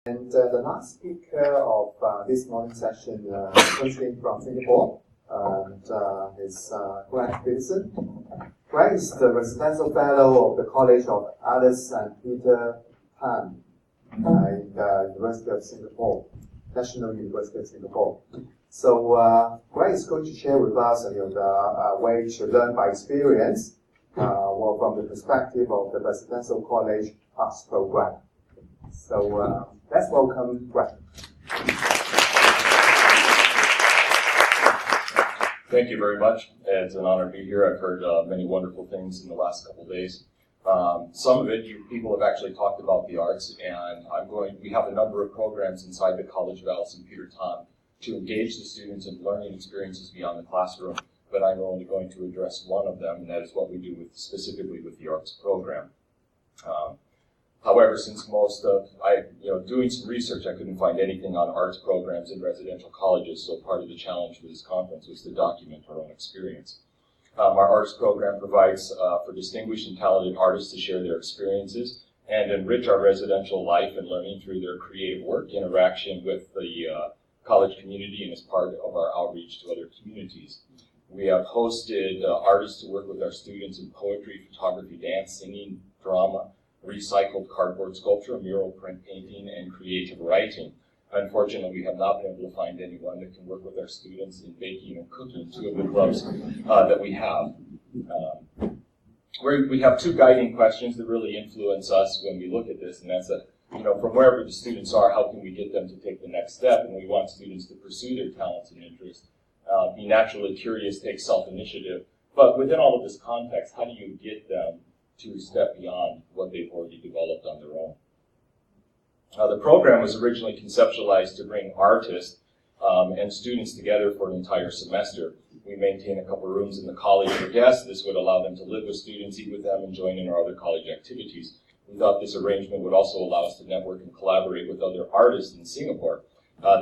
And the last speaker of this morning session comes in from Singapore, and is Greg PETERSEN. Greg is the residential fellow of the College of Alice and Peter Pan in the University of Singapore, National University of Singapore. So Greg is going to share with us the way to learn by experience, well, from the perspective of the residential college arts program. So let's welcome Greg. Thank you very much. It's an honor to be here. I've heard many wonderful things in the last couple of days. Some of it, people have actually talked about the arts, and we have a number of programs inside the College of Alice and Peter Pan to engage the students in learning experiences beyond the classroom, but I'm only going to address one of them, and that is what we do specifically with the arts program. However, since doing some research, I couldn't find anything on arts programs in residential colleges, so part of the challenge for this conference was to document our own experience. Our arts program provides for distinguished and talented artists to share their experiences and enrich our residential life and learning through their creative work, interaction with the college community, and as part of our outreach to other communities. We have hosted artists to work with our students in poetry, photography, dance, singing, drama, recycled cardboard sculpture, mural print painting, and creative writing. Unfortunately, we have not been able to find anyone that can work with our students in baking and cooking, two of the clubs that we have. We have two guiding questions that really influence us when we look at this, and that's from wherever the students are, how can we get them to take the next step? And we want students to pursue their talents and interests, be naturally curious, take self-initiative. But within all of this context, how do you get them to step beyond what they've already developed on their own? The program was originally conceptualized to bring artists and students together for an entire semester. We maintain a couple rooms in the college for guests. This would allow them to live with students, eat with them, and join in our other college activities. We thought this arrangement would also allow us to network and collaborate with other artists in Singapore.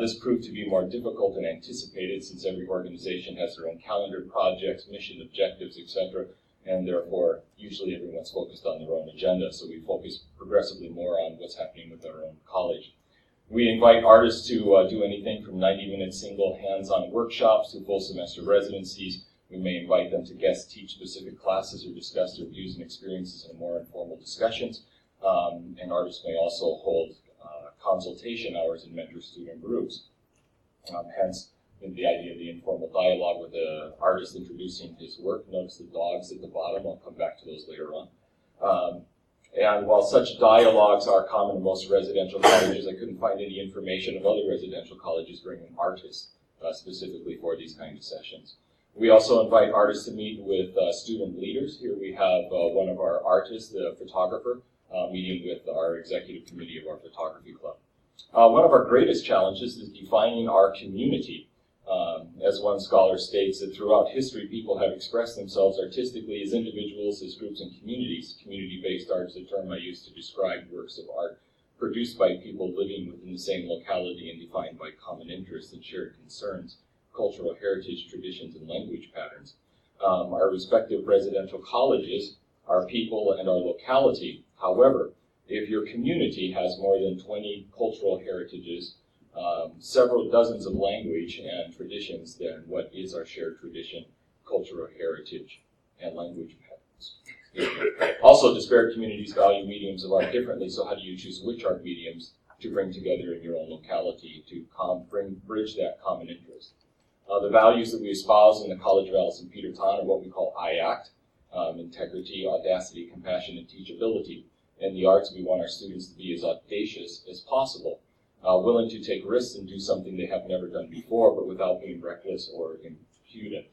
This proved to be more difficult than anticipated, since every organization has their own calendar, projects, mission, objectives, etc., and therefore usually everyone's focused on their own agenda, so we focus progressively more on what's happening with our own college. We invite artists to do anything from 90-minute single hands-on workshops to full semester residencies. We may invite them to guest teach specific classes or discuss their views and experiences in more informal discussions, and artists may also hold consultation hours and mentor student groups. Hence, the idea of the informal dialogue with the artist introducing his work. Notice the dogs at the bottom. I'll come back to those later on. And while such dialogues are common in most residential colleges, I couldn't find any information of other residential colleges bringing artists specifically for these kinds of sessions. We also invite artists to meet with student leaders. Here we have one of our artists, the photographer, meeting with our executive committee of our photography club. One of our greatest challenges is defining our community. As one scholar states, that throughout history, people have expressed themselves artistically as individuals, as groups, and communities. Community-based art is a term I use to describe works of art produced by people living within the same locality and defined by common interests and shared concerns, cultural heritage, traditions, and language patterns. Our respective residential colleges are people and our locality. However, if your community has more than 20 cultural heritages, several dozens of language and traditions, then what is our shared tradition, cultural heritage, and language patterns? Also, disparate communities value mediums of art differently, so how do you choose which art mediums to bring together in your own locality to bridge that common interest? The values that we espouse in the College of Alice and Peter Pan are what we call IACT, integrity, audacity, compassion, and teachability. In the arts, we want our students to be as audacious as possible, willing to take risks and do something they have never done before, but without being reckless or impudent.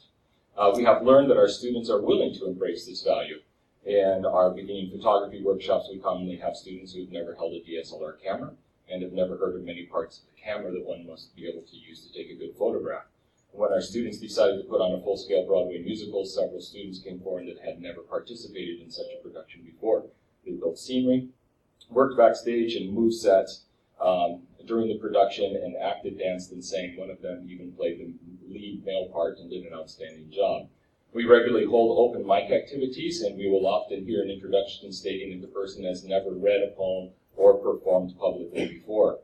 We have learned that our students are willing to embrace this value. In our beginning photography workshops, we commonly have students who have never held a DSLR camera and have never heard of many parts of the camera that one must be able to use to take a good photograph. When our students decided to put on a full-scale Broadway musical, several students came forward that had never participated in such a production before. They built scenery, worked backstage, and moved sets during the production, and acted, danced, and sang. One of them even played the lead male part and did an outstanding job. We regularly hold open mic activities, and we will often hear an introduction stating that the person has never read a poem or performed publicly before.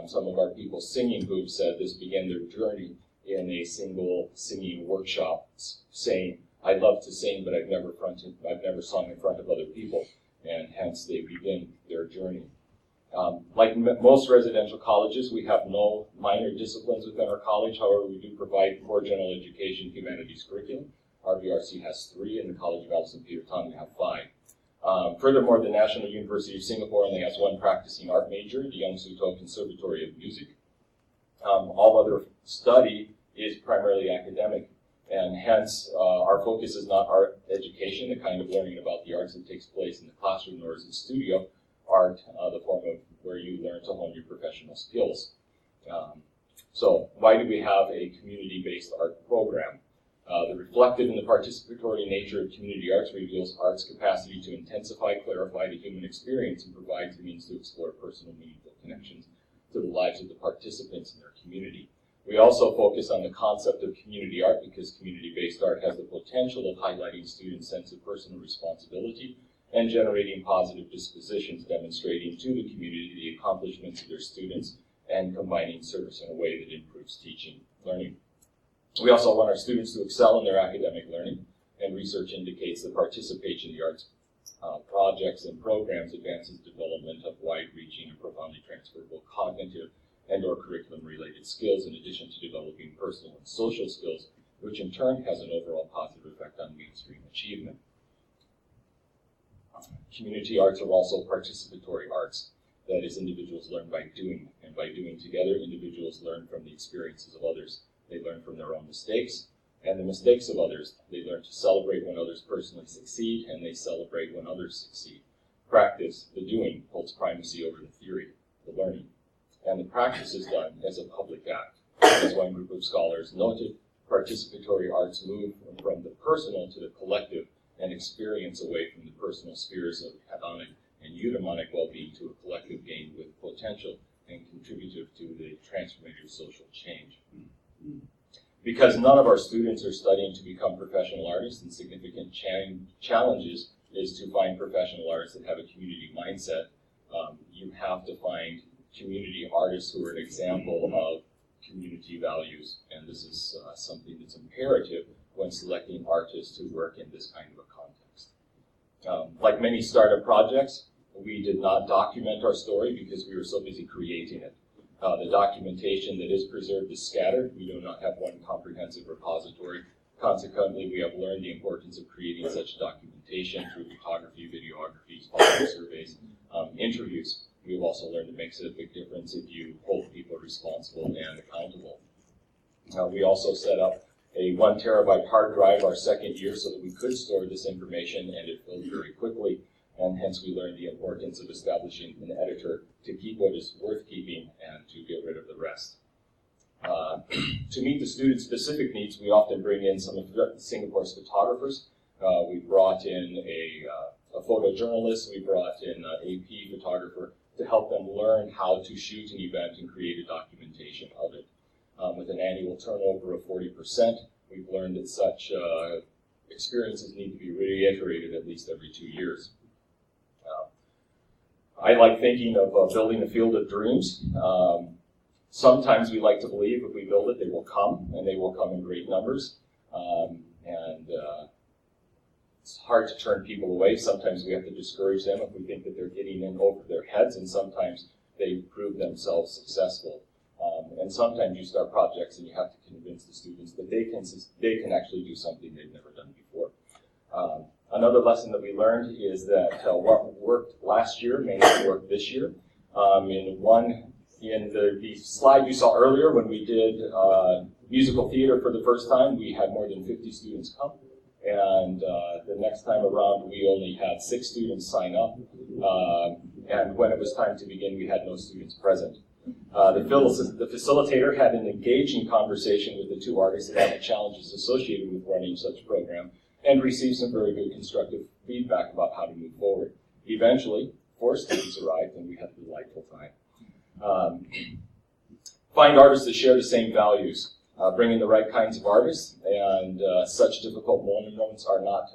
some of our people singing who've said this began their journey in a single singing workshop, saying, "I love to sing, but I've never sung in front of other people," and hence they begin their journey. Like most residential colleges, we have no minor disciplines within our college. However, we do provide core general education humanities curriculum. Our VRC has 3, and the College of Alice and Peter Tom have 5. Furthermore, the National University of Singapore only has 1 practicing art major, the Young Soo To Conservatory of Music. All other study is primarily academic, and hence our focus is not art education, the kind of learning about the arts that takes place in the classroom, nor is it studio art, the form of where you learn to hone your professional skills. So why do we have a community-based art program? The reflective and the participatory nature of community arts reveals art's capacity to intensify, clarify the human experience, and provides the means to explore personal, meaningful connections to the lives of the participants in their community. We also focus on the concept of community art because community-based art has the potential of highlighting students' sense of personal responsibility and generating positive dispositions, demonstrating to the community the accomplishments of their students and combining service in a way that improves teaching learning. We also want our students to excel in their academic learning, and research indicates that participation in the arts projects and programs advances development of wide-reaching and profoundly transferable cognitive and/or curriculum-related skills, in addition to developing personal and social skills, which in turn has an overall positive effect on mainstream achievement. Community arts are also participatory arts. That is, individuals learn by doing, and by doing together, individuals learn from the experiences of others. They learn from their own mistakes and the mistakes of others. They learn to celebrate when others personally succeed, and they celebrate when others succeed. Practice, the doing, holds primacy over the theory, the learning. And the practice is done as a public act. As one group of scholars noted, participatory arts move from the personal to the collective and experience away from the personal spheres of hedonic and eudaimonic well-being to a collective gain with potential and contributive to the transformative social change. Because none of our students are studying to become professional artists, and significant challenges is to find professional artists that have a community mindset. You have to find community artists who are an example of community values, and this is something that's imperative when selecting artists who work in this kind of a context. Like many startup projects, we did not document our story because we were so busy creating it. The documentation that is preserved is scattered. We do not have one comprehensive repository. Consequently, we have learned the importance of creating such documentation through photography, videography, follow-up surveys, interviews. We have also learned it makes a big difference if you hold people responsible and accountable. We also set up a 1 terabyte hard drive our second year so that we could store this information, and it filled very quickly. And hence we learned the importance of establishing an editor to keep what is worth keeping and to get rid of the rest. To meet the students' specific needs, we often bring in some of Singapore's photographers. We brought in a photojournalist, we brought in an AP photographer to help them learn how to shoot an event and create a documentation of it. With an annual turnover of 40%, we've learned that such experiences need to be reiterated at least every 2 years. I like thinking of building a field of dreams. Sometimes we like to believe if we build it, they will come, and they will come in great numbers. It's hard to turn people away. Sometimes we have to discourage them if we think that they're getting in over their heads, and sometimes they prove themselves successful. And sometimes you start projects and you have to convince the students that they can actually do something they've never done before. Another lesson that we learned is that what worked last year may not work this year. In the slide you saw earlier, when we did musical theater for the first time, we had more than 50 students come. And the next time around, we only had 6 students sign up. And when it was time to begin, we had no students present. The facilitator had an engaging conversation with the 2 artists about the challenges associated with running such a program, and received some very good constructive feedback about how to move forward. Eventually, 4 students arrived, and we had a delightful time. Find artists that share the same values. Bring in the right kinds of artists, and such difficult moments are not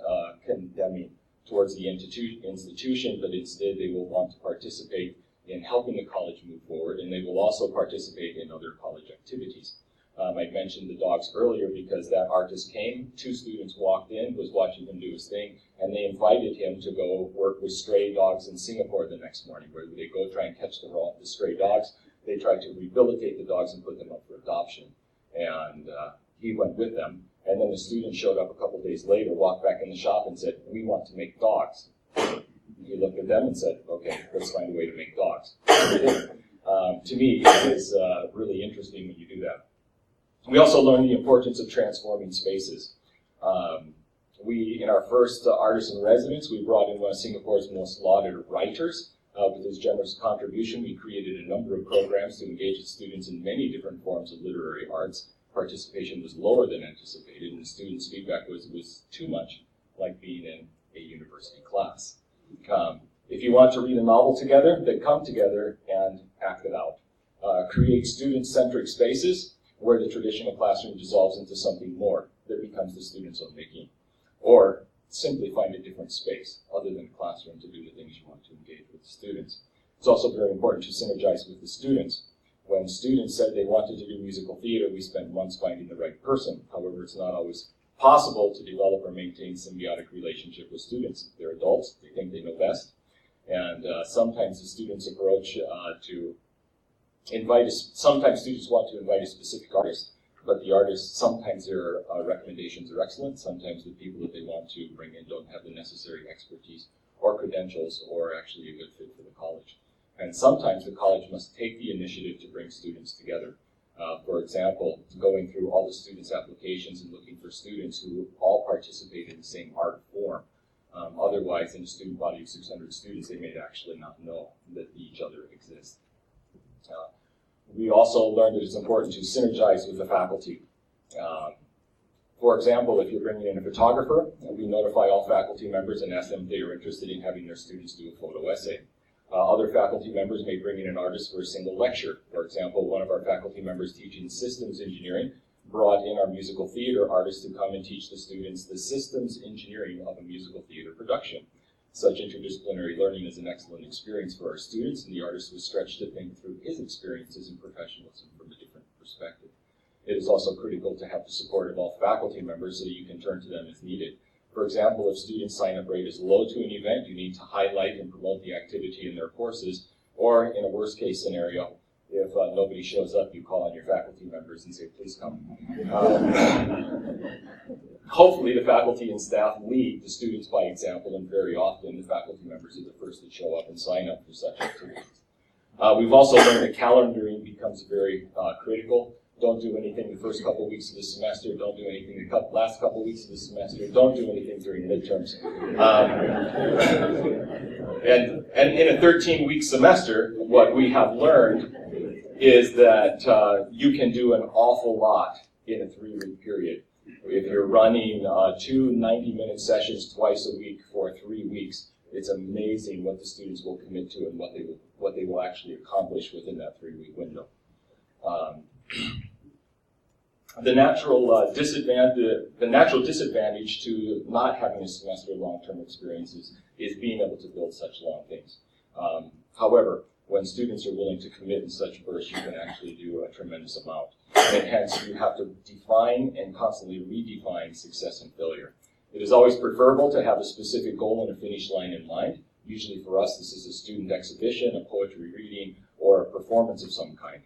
condemning towards the institution, but instead they will want to participate in helping the college move forward, and they will also participate in other college activities. I mentioned the dogs earlier because that artist came, 2 students walked in, was watching him do his thing, and they invited him to go work with stray dogs in Singapore the next morning, where they go try and catch the stray dogs. They try to rehabilitate the dogs and put them up for adoption. And he went with them, and then the student showed up a couple days later, walked back in the shop and said, "We want to make dogs." He looked at them and said, "Okay, let's find a way to make dogs." To me, it is really interesting when you do that. We also learned the importance of transforming spaces. In our first artist in residence, we brought in one of Singapore's most lauded writers. With his generous contribution, we created a number of programs to engage the students in many different forms of literary arts. Participation was lower than anticipated, and the students' feedback was it was too much like being in a university class. If you want to read a novel together, then come together and act it out. Create student-centric spaces where the traditional classroom dissolves into something more that becomes the student's own making. Or simply find a different space other than a classroom to do the things you want to engage with the students. It's also very important to synergize with the students. When students said they wanted to do musical theater, we spent months finding the right person. However, it's not always possible to develop or maintain symbiotic relationship with students. They're adults, they think they know best, and sometimes the students approach sometimes students want to invite a specific artist, but the artists, sometimes their recommendations are excellent, sometimes the people that they want to bring in don't have the necessary expertise or credentials or actually a good fit for the college. And sometimes the college must take the initiative to bring students together. For example, going through all the students' applications and looking for students who all participate in the same art form. Otherwise, in a student body of 600 students, they may actually not know that each other exists. We also learned that it's important to synergize with the faculty. For example, if you're bringing in a photographer, we notify all faculty members and ask them if they are interested in having their students do a photo essay. Other faculty members may bring in an artist for a single lecture. For example, one of our faculty members teaching systems engineering brought in our musical theater artist to come and teach the students the systems engineering of a musical theater production. Such interdisciplinary learning is an excellent experience for our students, and the artist was stretched to think through his experiences and professionalism from a different perspective. It is also critical to have the support of all faculty members so that you can turn to them as needed. For example, if student sign-up rate is low to an event, you need to highlight and promote the activity in their courses, or in a worst-case scenario, if nobody shows up, you call on your faculty members and say, "Please come." Hopefully the faculty and staff lead the students by example, and very often the faculty members are the first to show up and sign up for such activities. We've also learned that calendaring becomes very critical. Don't do anything the first couple weeks of the semester. Don't do anything the last couple weeks of the semester. Don't do anything during midterms. And in a 13-week semester, what we have learned is that you can do an awful lot in a 3-week period. If you're running 2 90-minute sessions twice a week for 3 weeks, it's amazing what the students will commit to and what they will actually accomplish within that 3-week window. The natural disadvantage to not having a semester of long-term experiences is being able to build such long things. However, when students are willing to commit in such bursts, you can actually do a tremendous amount. And hence, you have to define and constantly redefine success and failure. It is always preferable to have a specific goal and a finish line in mind. Usually for us, this is a student exhibition, a poetry reading, or a performance of some kind.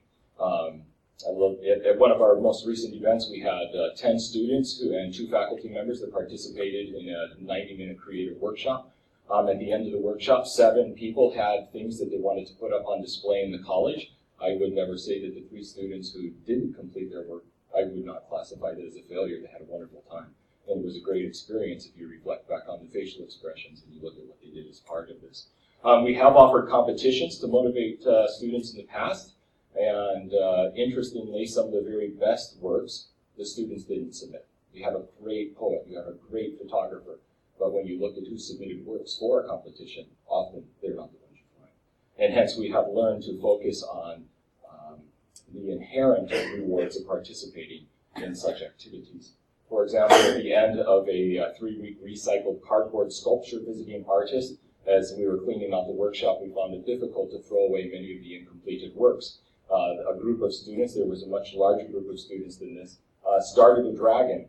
At one of our most recent events, we had 10 students and 2 faculty members that participated in a 90-minute creative workshop. At the end of the workshop, 7 people had things that they wanted to put up on display in the college. I would never say that the 3 students who didn't complete their work, I would not classify that as a failure. They had a wonderful time. And it was a great experience if you reflect back on the facial expressions and you look at what they did as part of this. We have offered competitions to motivate students in the past. And interestingly, some of the very best works, the students didn't submit. We have a great poet, we have a great photographer, but when you look at who submitted works for a competition, often they're not the ones you find. And hence we have learned to focus on the inherent rewards of participating in such activities. For example, at the end of a 3-week recycled cardboard sculpture visiting artist, as we were cleaning out the workshop, we found it difficult to throw away many of the incompleted works. A group of students, there was a much larger group of students than this, started a dragon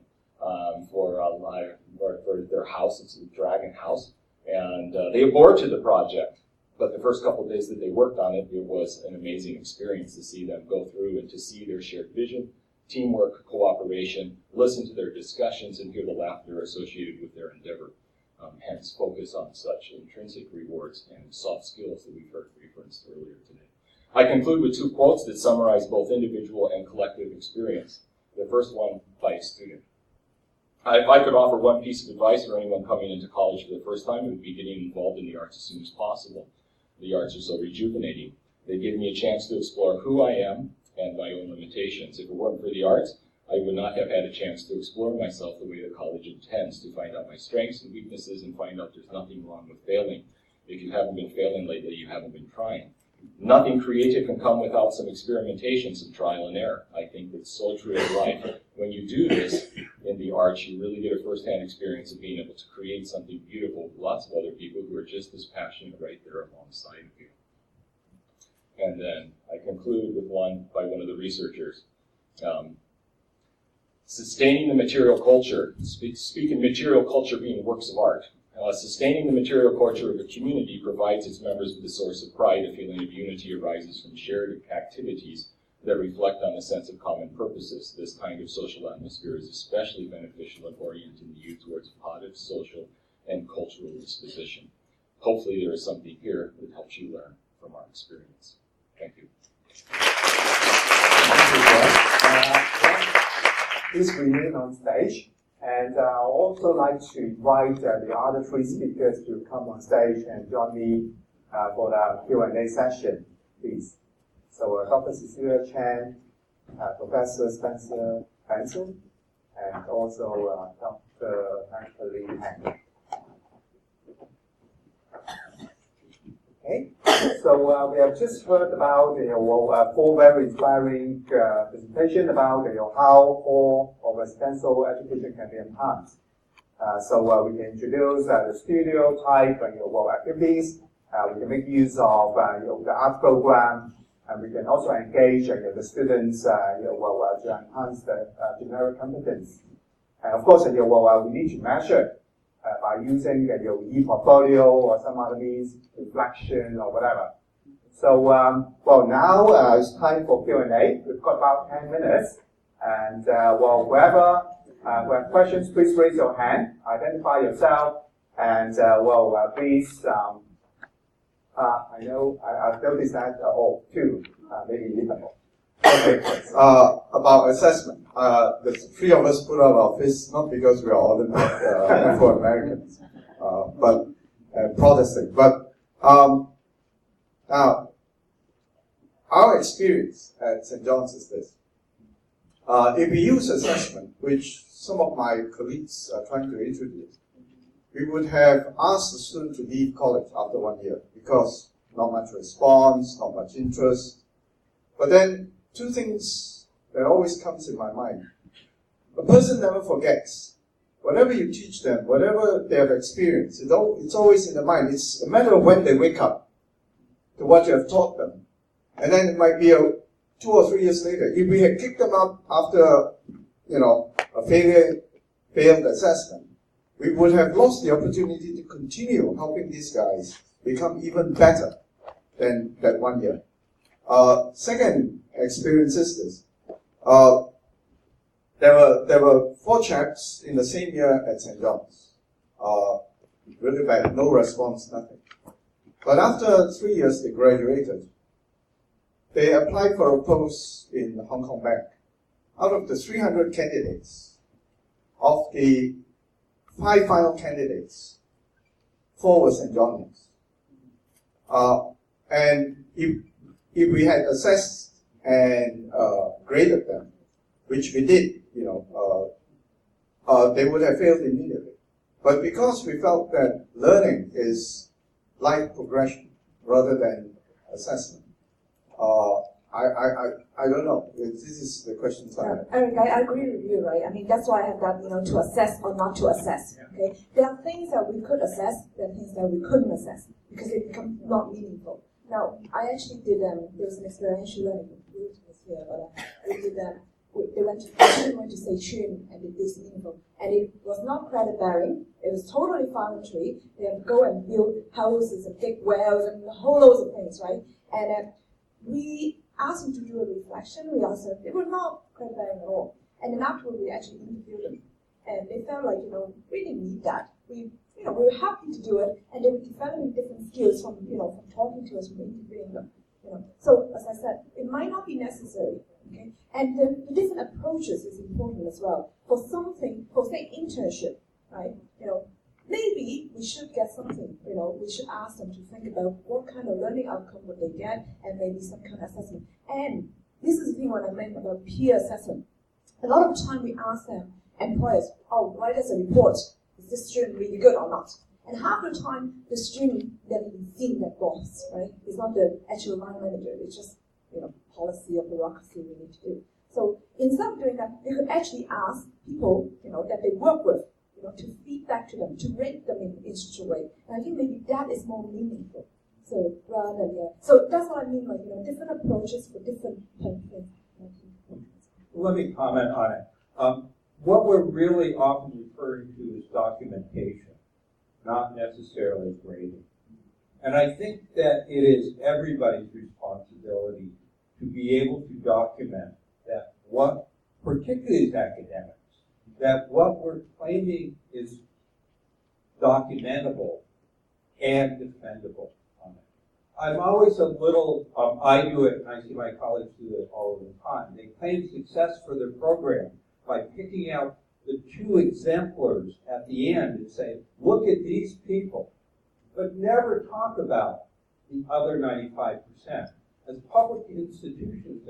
for their house. It's a dragon house. And they aborted the project. But the first couple of days that they worked on it, it was an amazing experience to see them go through and to see their shared vision, teamwork, cooperation, listen to their discussions, and hear the laughter associated with their endeavor. Hence, focus on such intrinsic rewards and soft skills that we've heard referenced earlier today. I conclude with two quotes that summarize both individual and collective experience. The first one by a student. If I could offer one piece of advice for anyone coming into college for the first time, it would be getting involved in the arts as soon as possible. The arts are so rejuvenating. They give me a chance to explore who I am and my own limitations. If it weren't for the arts, I would not have had a chance to explore myself the way the college intends, to find out my strengths and weaknesses and find out there's nothing wrong with failing. If you haven't been failing lately, you haven't been trying. Nothing creative can come without some experimentation, some trial and error. I think that's so true of life. When you do this in the arts, you really get a first-hand experience of being able to create something beautiful with lots of other people who are just as passionate right there alongside of you. And then I conclude with one by one of the researchers. Sustaining the material culture, speaking material culture being works of art. Sustaining the material culture of a community provides its members with a source of pride. A feeling of unity arises from shared activities that reflect on a sense of common purposes. This kind of social atmosphere is especially beneficial in orienting the youth towards a positive social and cultural disposition. Hopefully there is something here that helps you learn from our experience. Thank you. Please remain on stage. And I'd also like to invite the other three speakers to come on stage and join me for the Q&A session, please. So Dr. Cecilia Chan, Professor Spencer Benson, and also Dr. Natalie Hang. Okay, so we have just heard about four very inspiring presentations about how all of residential education can be enhanced. So we can introduce the studio type activities. We can make use of the art program, and we can also engage the students to enhance the generic competence. And of course, we need to measure by using e-portfolio or some other means, reflection or whatever. So, now it's time for Q&A. We've got about 10 minutes. And, whoever who have questions, please raise your hand, identify yourself, and, please, I know, I've noticed that, two, maybe even more. Okay, about assessment. The three of us put out our fists, not because we are all Afro-Americans, but Protestant. But now, our experience at St. John's is this. If we use assessment, which some of my colleagues are trying to introduce, we would have asked the student to leave college after 1 year because not much response, not much interest. But then, two things that always comes in my mind. A person never forgets. Whatever you teach them, whatever they have experienced, it's always in their mind. It's a matter of when they wake up to what you have taught them. And then it might be 2 or 3 years later. If we had kicked them up after, a failed assessment, we would have lost the opportunity to continue helping these guys become even better than that 1 year. Second experience is this. There were 4 chaps in the same year at St. John's. Really bad, no response, nothing. But after 3 years, they graduated. They applied for a post in Hong Kong Bank. Out of the 300 candidates, of the 5 final candidates, 4 were St. John's. And if we had assessed and graded them, which we did, they would have failed immediately. But because we felt that learning is life progression rather than assessment, I don't know. This is the question. Eric, I agree with you, right? I mean, that's why I have that, to assess or not to assess. Okay, there are things that we could assess, there are things that we couldn't assess because it becomes not meaningful. Now, I actually did there was an experiential learning group here, but we did the student went to Seychelles and did this meaningful, and it was not credit bearing. It was totally voluntary. They had to go and build houses and dig wells and a whole loads of things, right? And we asked them to do a reflection. We asked them, they were not credit bearing at all. And then afterwards, we actually interviewed them, and they felt like, we didn't need that. We were happy to do it, and they were developing different skills from talking to us, from interviewing them. So as I said, it might not be necessary. Okay, and the different approaches is important as well. For something, for say internship, right? Maybe we should get something. We should ask them to think about what kind of learning outcome would they get, and maybe some kind of assessment. And this is the thing what I meant about peer assessment. A lot of time we ask them, employers, write us a report. Is this student really good or not? And half the time, the student never even seen that boss, right? It's not the actual line manager. It's just policy or bureaucracy we need to do. So instead of doing that, they could actually ask people, that they work with, to feed back to them, to rate them in such a way. And I think maybe that is more meaningful. So rather than so that's what I mean, different approaches for different things. Let me comment on it. What we're really often referring to is documentation, not necessarily grading. And I think that it is everybody's responsibility to be able to document that particularly as academics, that what we're claiming is documentable and defendable on it. I'm always a little, I do it, and I see my colleagues do it all the time. They claim success for their program by picking out the 2 exemplars at the end and say, look at these people, but never talk about the other 95%. As public institutions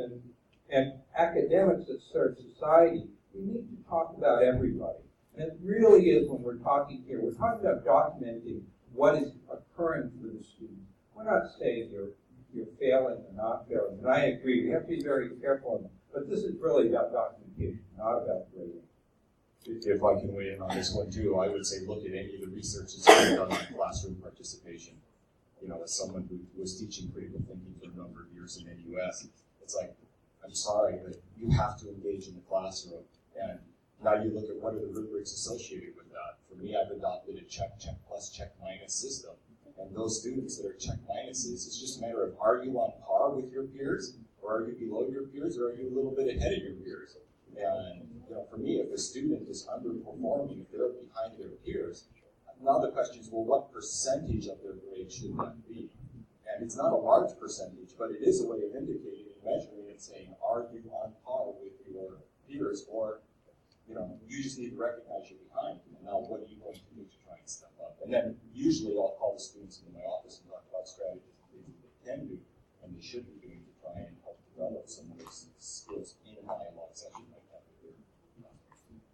and academics that serve society, we need to talk about everybody. And it really is, when we're talking here, we're talking about documenting what is occurring for the student. We're not saying you're failing or not failing. And I agree, we have to be very careful on that. But this is really about documentation, not about grading. If I can weigh in on this one too, I would say look at any of the research that's been done on classroom participation. As someone who was teaching critical thinking for a number of years in the U.S., it's like, I'm sorry, but you have to engage in the classroom. And now you look at what are the rubrics associated with that. For me, I've adopted a check plus, check minus system. And those students that are check minuses, it's just a matter of, are you on par with your peers, or are you below your peers, or are you a little bit ahead of your peers? And for me, if a student is underperforming, if they're behind their peers, now the question is, well, what percentage of their grade should that be? And it's not a large percentage, but it is a way of indicating and measuring and saying, are you on par with your peers, or you just need to recognize you're behind. And now what are you going to do to try and step up? And then usually I'll call the students into my office and talk about strategies and things that they can do and they should be doing to try and help develop some of those skills in a dialogue session like that.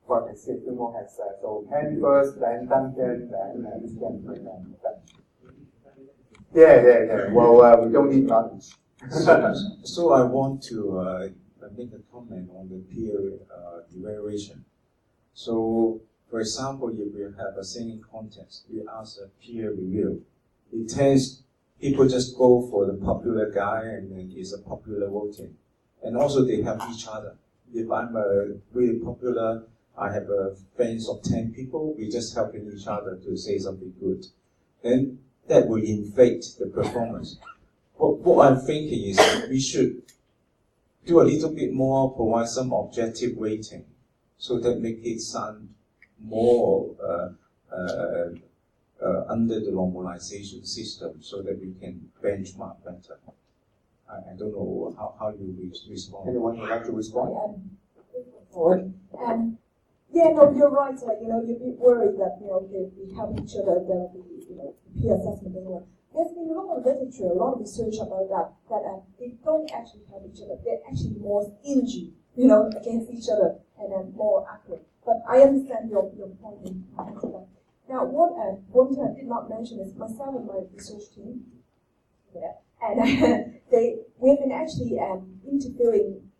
What I said, Kumo has said. So Ken first, then Duncan, then Stan. Yeah. Well, we don't need lunch. So I want to make a comment on the peer evaluation. So, for example, if we have a singing contest, we ask a peer review. It tends people just go for the popular guy, and then it's a popular voting. And also they help each other. If I'm really popular, I have friends of 10 people, we just helping each other to say something good. Then that will inflate the performance. What I'm thinking is we should do a little bit more, provide some objective weighting, so that make it sound more under the normalization system, so that we can benchmark better. I don't know how you respond. Anyone would like to respond? You're right. You'd be worried that, if we help each other, there'll be, peer assessment as well. There's been a lot of literature, a lot of research about that they don't actually help each other. They're actually more stingy, against each other, and then more accurate. But I understand your point in terms of that. Now, one thing I did not mention is myself and my research team. Yeah. And we've been actually, interviewing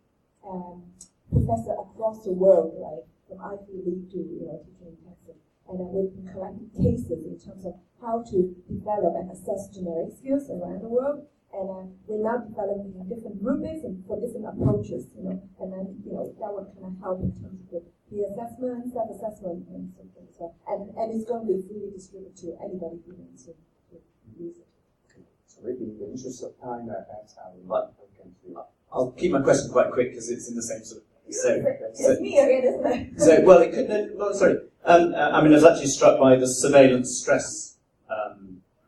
professors across the world, right, from Ivy League to teaching in Texas, and then we've been collecting cases in terms of how to develop and assess generic skills around the world. And we're now developing different rubrics and for different approaches, and then that would kind of help in terms of the peer assessment, self-assessment, and so forth. So, and it's going to be freely distributed to anybody who wants to use it. So maybe in the interest of time, that's how we can do. I'll keep my question quite quick because it's in the same sort of. It's me again, isn't it? So well, it could. No, sorry. I mean, I was actually struck by the surveillance stress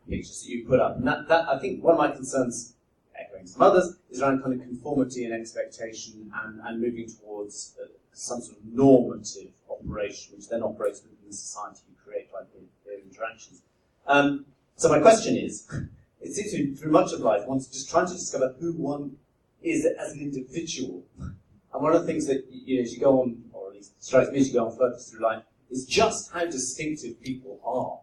pictures that you put up, and that I think one of my concerns, echoing some others, is around kind of conformity and expectation and moving towards some sort of normative operation, which then operates within the society you create by their interactions. So my question is, it seems to me through much of life, one's just trying to discover who one is as an individual. And one of the things that, as you go on, or at least strikes me as you go on further through life, is just how distinctive people are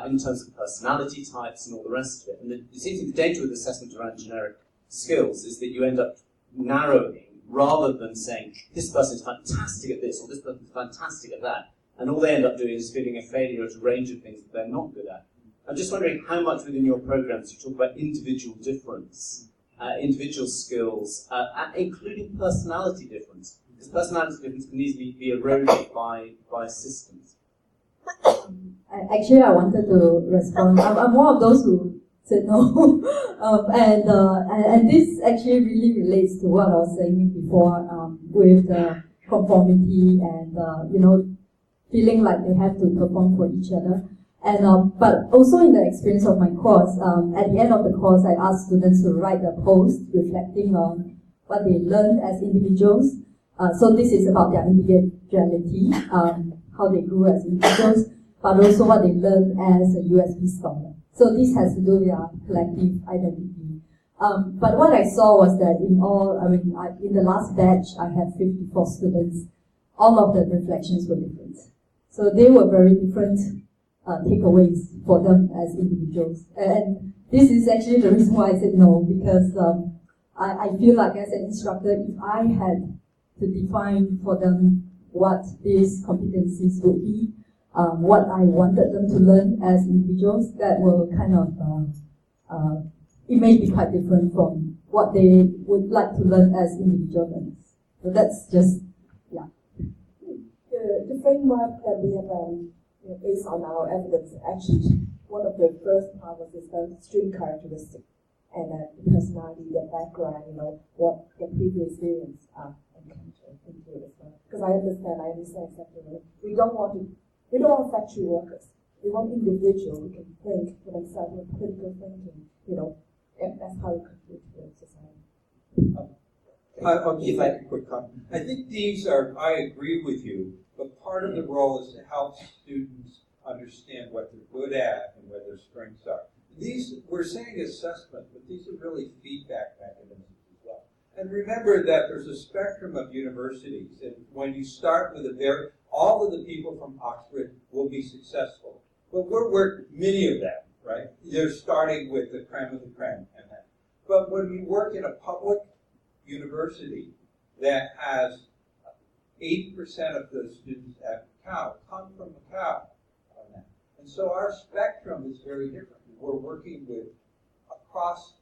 in terms of personality types and all the rest of it. And it seems to me the danger with assessment around generic skills is that you end up narrowing rather than saying, this person is fantastic at this or this person is fantastic at that. And all they end up doing is feeling a failure at a range of things that they're not good at. I'm just wondering how much within your programs you talk about individual difference, individual skills, including personality difference. Because personality difference can easily be eroded by systems. Actually, I wanted to respond. I'm one of those who said no. And this actually really relates to what I was saying before with the conformity and, feeling like they have to perform for each other. And but also in the experience of my course, at the end of the course, I asked students to write a post reflecting on what they learned as individuals. So this is about their individuality, how they grew as individuals, but also what they learned as a USB scholar. So this has to do with our collective identity. But what I saw was that in the last batch, I had 54 students. All of the reflections were different. So they were very different takeaways for them as individuals. And this is actually the reason why I said no, because I feel like as an instructor, if I had to define for them what these competencies would be, what I wanted them to learn as individuals, that will kind of, it may be quite different from what they would like to learn as individual learners. So that's just, yeah. The framework that we have based on our evidence, actually, one of the first part was the student characteristic and the personality, their background, what their previous experience encountered into it as well. Because I understand exactly. We don't want factory workers. We want individuals who can think for themselves with critical thinking. And that's how we contribute to the society. I'll give a quick comment. I think I agree with you, but part of the role is to help students understand what they're good at and where their strengths are. We're saying assessment, but these are really feedback mechanisms as well. And remember that there's a spectrum of universities, and when you start with all of the people from Oxford will be successful. But we're many of them, right? They're starting with the creme of the creme and that. But when you work in a public university that has 80% of the students at Macau come from Macau on that. And so our spectrum is very different. We're working with across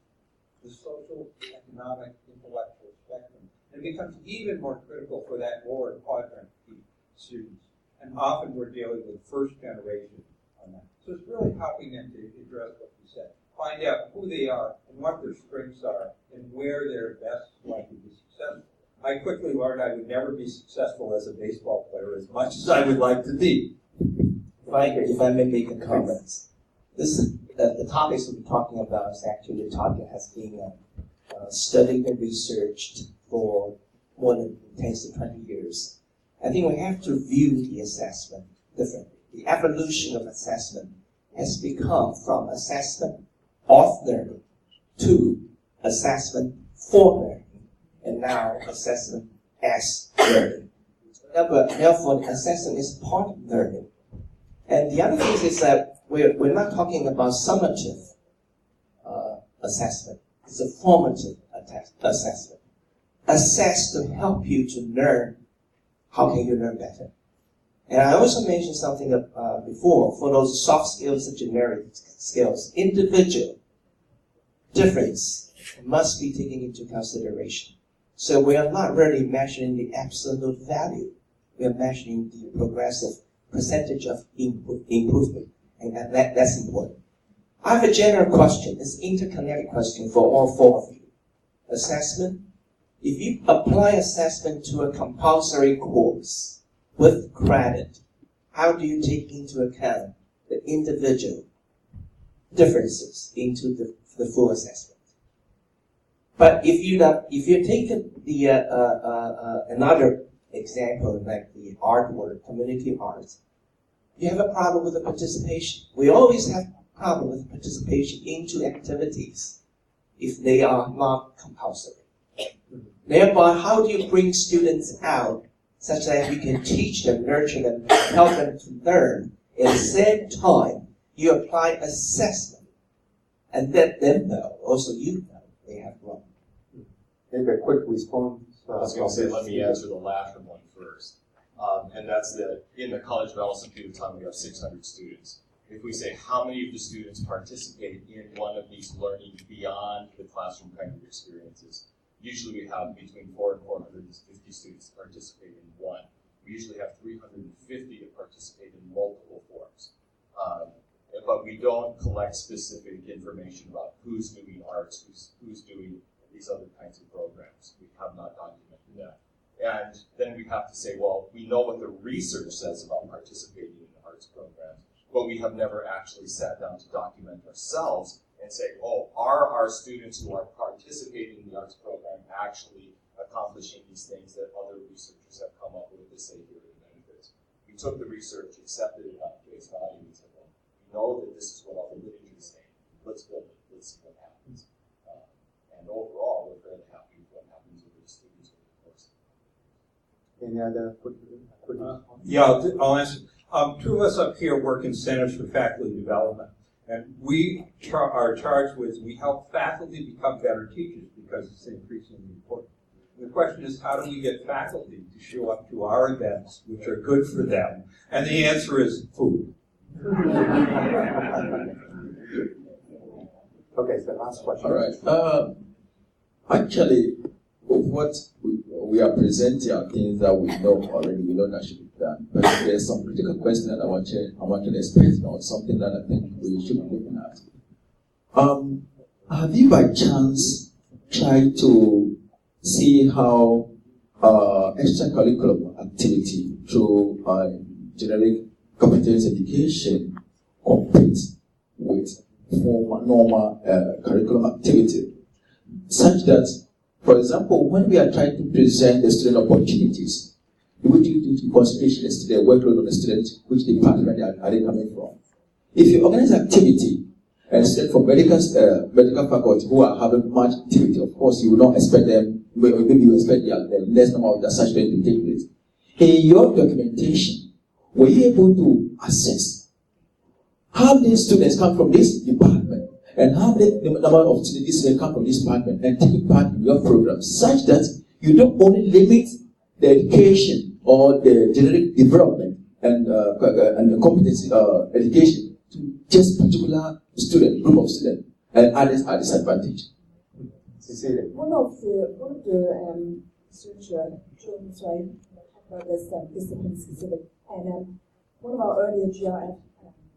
the social, economic, intellectual spectrum. And it becomes even more critical for that lower quadrant students. And often we're dealing with first generation on that. So it's really helping them to address what you said. Find out who they are and what their strengths are and where they're best likely to be successful. I quickly learned I would never be successful as a baseball player as much as I would like to be. If I may make a comment. The topics we're talking about is actually the topic has been studied and researched for more than 10 to 20 years. I think we have to view the assessment differently. The evolution of assessment has become from assessment of learning to assessment for learning, and now assessment as learning. Therefore, assessment is part of learning. And the other thing is that we're not talking about summative assessment. It's a formative assessment. assess to help you to learn. How can you learn better? And I also mentioned something before, for those soft skills and generic skills, individual difference must be taken into consideration. So we are not really measuring the absolute value. We are measuring the progressive percentage of improvement, and that's important. I have a general question. It's an interconnected question for all four of you. Assessment. If you apply assessment to a compulsory course with credit, how do you take into account the individual differences into the full assessment? But if you take another example like the art work, community arts, you have a problem with the participation. We always have a problem with participation into activities if they are not compulsory. Thereby, how do you bring students out such that you can teach them, nurture them, help them to learn? At the same time, you apply assessment and let them know, also you know, they have grown. Maybe a quick response. I was going to say, let me answer the latter one first. And that's that in the College of Allison period of time, we have 600 students. If we say how many of the students participate in one of these learning beyond the classroom kind of experiences, usually we have between 400 and 450 students participate in one. We usually have 350 that participate in multiple forms. But we don't collect specific information about who's doing arts, who's doing these other kinds of programs. We have not documented that. And then we have to say, well, we know what the research says about participating in the arts programs, but we have never actually sat down to document ourselves and say, oh, are our students who are participating in the arts program actually accomplishing these things that other researchers have come up with to say here are the benefits? We took the research, accepted it on face value, and said, well, we know that this is what all the literature is saying. Let's build it. Let's see what happens. And overall, we're very happy with what happens with the students over the course. Any other quick Yeah, I'll answer. Two of us up here work in Centers for Faculty Development, and we are charged with, we help faculty become better teachers because it's increasingly important. And the question is, how do we get faculty to show up to our events, which are good for them? And the answer is food. Okay, so last question. All right. Actually, what we are presenting are things that we know already, we know that should be done. But there's some critical question that I want to express on, something that I think we should be looking at. Have you by chance tried to see how extracurricular activity through generic competence education competes with normal curriculum activity, such that, for example, when we are trying to present the student opportunities, we do into consideration the workload of the student, which department are they coming from. If you organize activity and students from medical faculty who are having much activity, of course you will not expect them, maybe you expect the less number of such things to take place. In your documentation, were you able to assess how many students come from this department and how many number of students come from this department and take part in your program, such that you don't only limit the education or the generic development and the competency education to just particular group of students, and others are disadvantaged. One of the children's right about this discipline specific, and one of our earlier GRF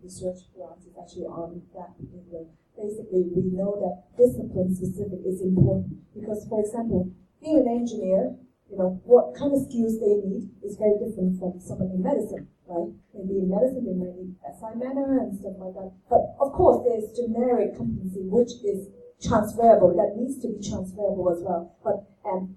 research grants is actually on that particular. Basically, we know that discipline specific is important because, for example, being an engineer, what kind of skills they need is very different from someone in medicine, right? Maybe in medicine they might need SI manner and stuff like that. But of course, there's generic competency which is transferable, that needs to be transferable as well. But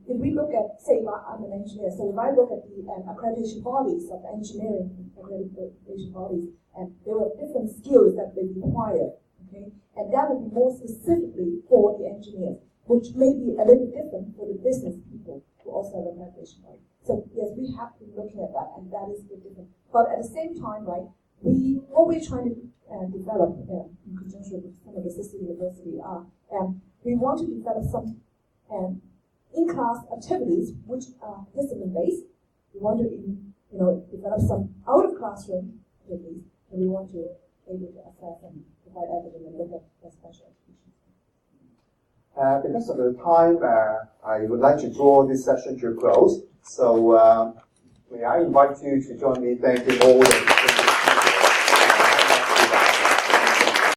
if we look at, say, I'm an engineer, so if I look at the accreditation bodies of engineering accreditation bodies, and there are different skills that they require, okay? And that would be more specifically for the engineers, which may be a little different for the business people who also have accreditation bodies. So yes, we have been looking at that, and that is a bit different. But at the same time, right, what we're trying to develop in conjunction with some of the sister university we want to develop some, in in-class activities which are discipline-based. We want to, develop some out-of-classroom activities, and we want to be able to assess and provide evidence and look at the special education. Because of the time, I would like to draw this session to a close. So may I invite you to join me thanking all the